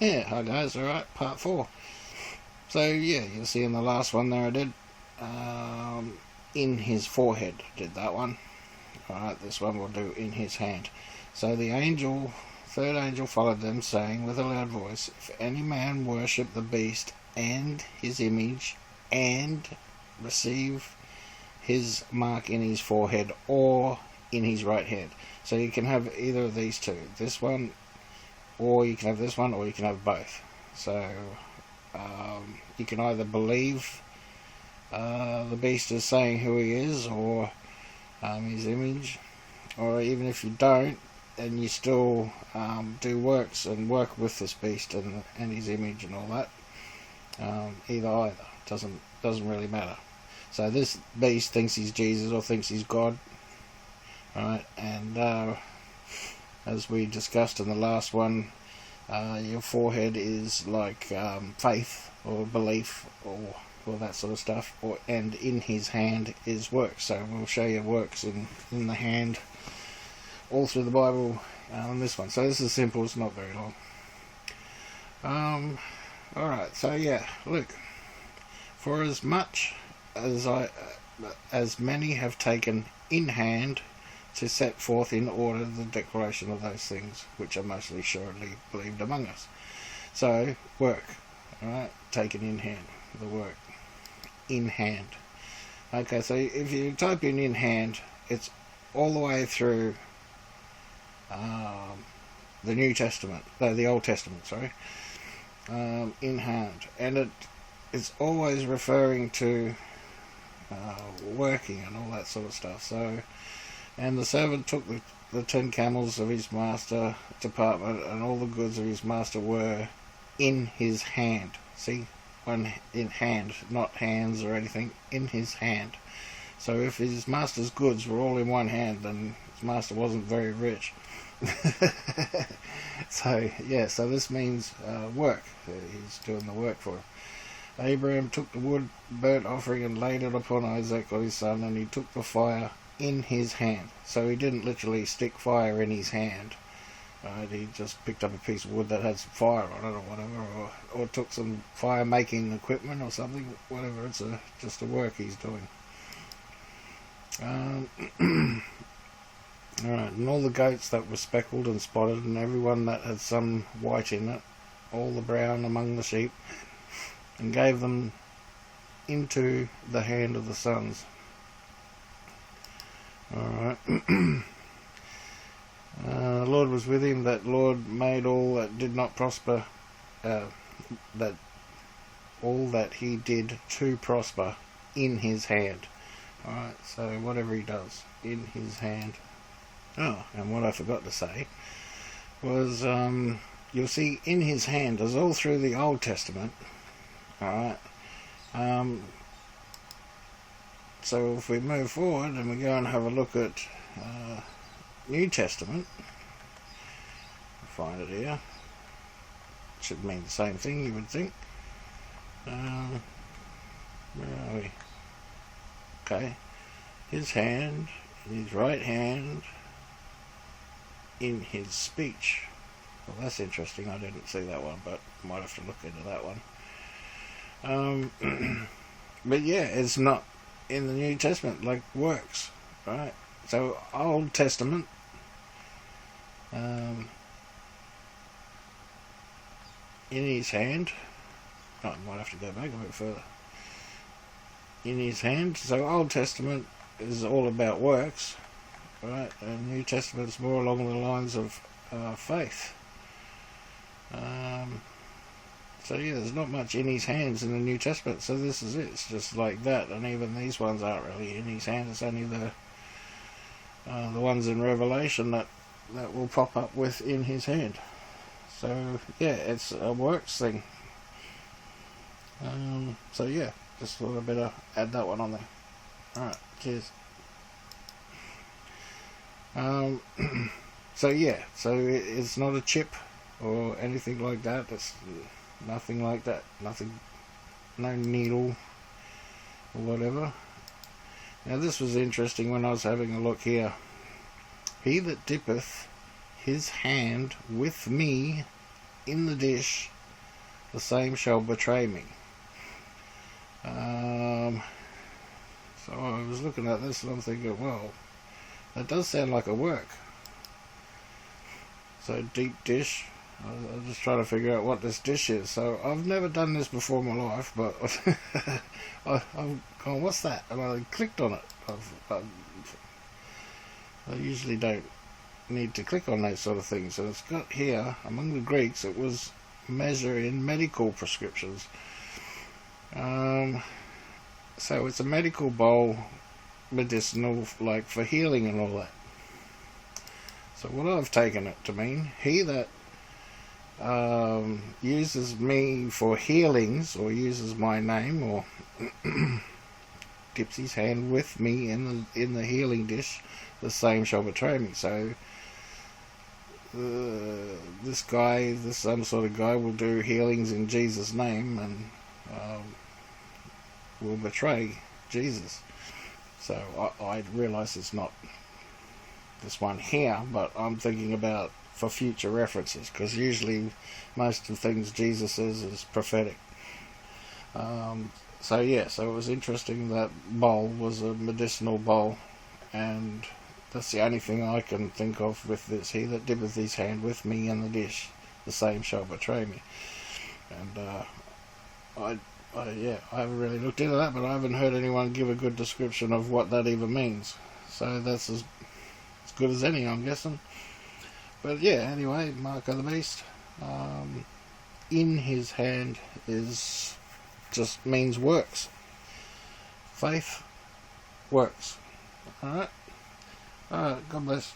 Yeah, hi guys, alright, part 4. So yeah, you'll see in the last one there I did, in his forehead, did that one. Alright, this one we'll do in his hand. So the angel, third angel followed them, saying with a loud voice, if any man worship the beast and his image, and receive his mark in his forehead or in his right hand. So you can have either of these two. This one, or you can have this one, or you can have both. So you can either believe the beast is saying who he is, or his image, or even if you don't, and you still do works and work with this beast and his image and all that. Either doesn't really matter. So this beast thinks he's Jesus or thinks he's God, right? And as we discussed in the last one, your forehead is like faith or belief or that sort of stuff, and in his hand is works. So we'll show you works in the hand all through the Bible on this one. So this is simple, it's not very long. Alright, so yeah, look, for as much as many have taken in hand to set forth in order the declaration of those things which are mostly surely believed among us. So, work, alright, taken in hand, the work, in hand. Okay, so if you type in hand, it's all the way through the New Testament, the Old Testament, sorry, in hand, and it's always referring to working and all that sort of stuff. So, and the servant took the 10 camels of his master department, and all the goods of his master were in his hand. See, one in hand, not hands or anything, in his hand. So if his master's goods were all in one hand, then his master wasn't very rich. So yeah, so this means work. He's doing the work for him. Abraham took the wood burnt offering and laid it upon Isaac, his son, and he took the fire in his hand. So he didn't literally stick fire in his hand. He just picked up a piece of wood that had some fire on it or whatever, or took some fire making equipment or something, whatever. It's just a work he's doing. Alright, and all the goats that were speckled and spotted, and every one that had some white in it, all the brown among the sheep, and gave them into the hand of the sons. Alright. The Lord was with him, that Lord made all that did not prosper, that all that he did to prosper in his hand. Alright, so whatever he does, in his hand. Oh, and what I forgot to say was, you'll see in his hand is all through the Old Testament. Alright. So if we move forward and we go and have a look at New Testament, find it here. Should mean the same thing, you would think. Where are we? Okay. His hand, his right hand, in his speech. Well, that's interesting. I didn't see that one, but might have to look into that one. But yeah, it's not in the New Testament like works, right? So Old Testament, in his hand. Oh, I might have to go back a bit further. In his hand. So Old Testament is all about works, right? And New Testament is more along the lines of faith. So yeah, there's not much in his hands in the New Testament. So this is it. It's just like that. And even these ones aren't really in his hand. It's only the ones in Revelation that will pop up with in his hand. So yeah, it's a works thing. So yeah, just thought I'd better add that one on there. Alright, cheers. So yeah, so it's not a chip or anything like that. It's nothing like that. Nothing, no needle or whatever. Now this was interesting when I was having a look here. He that dippeth his hand with me in the dish, the same shall betray me. So I was looking at this and I'm thinking, well, that does sound like a work. So deep dish. I'm just trying to figure out what this dish is. So I've never done this before in my life, but I've gone, what's that? And I clicked on it. I usually don't need to click on that sort of thing. So it's got here, among the Greeks, it was measure in medical prescriptions. So it's a medical bowl, medicinal, like for healing and all that. So what I've taken it to mean, he that uses me for healings, or uses my name, or dips his hand with me in the healing dish, the same shall betray me. So this some sort of guy will do healings in Jesus' name and will betray Jesus. So I realise it's not this one here, but I'm thinking about for future references, because usually most of the things Jesus says is prophetic. So it was interesting that bowl was a medicinal bowl, and that's the only thing I can think of with this. He that dippeth his hand with me in the dish, the same shall betray me. And I haven't really looked into that, but I haven't heard anyone give a good description of what that even means. So that's as good as any, I'm guessing. But yeah, anyway, Mark of the Beast. In his hand is just means works. Faith works. Alright? Alright, God bless.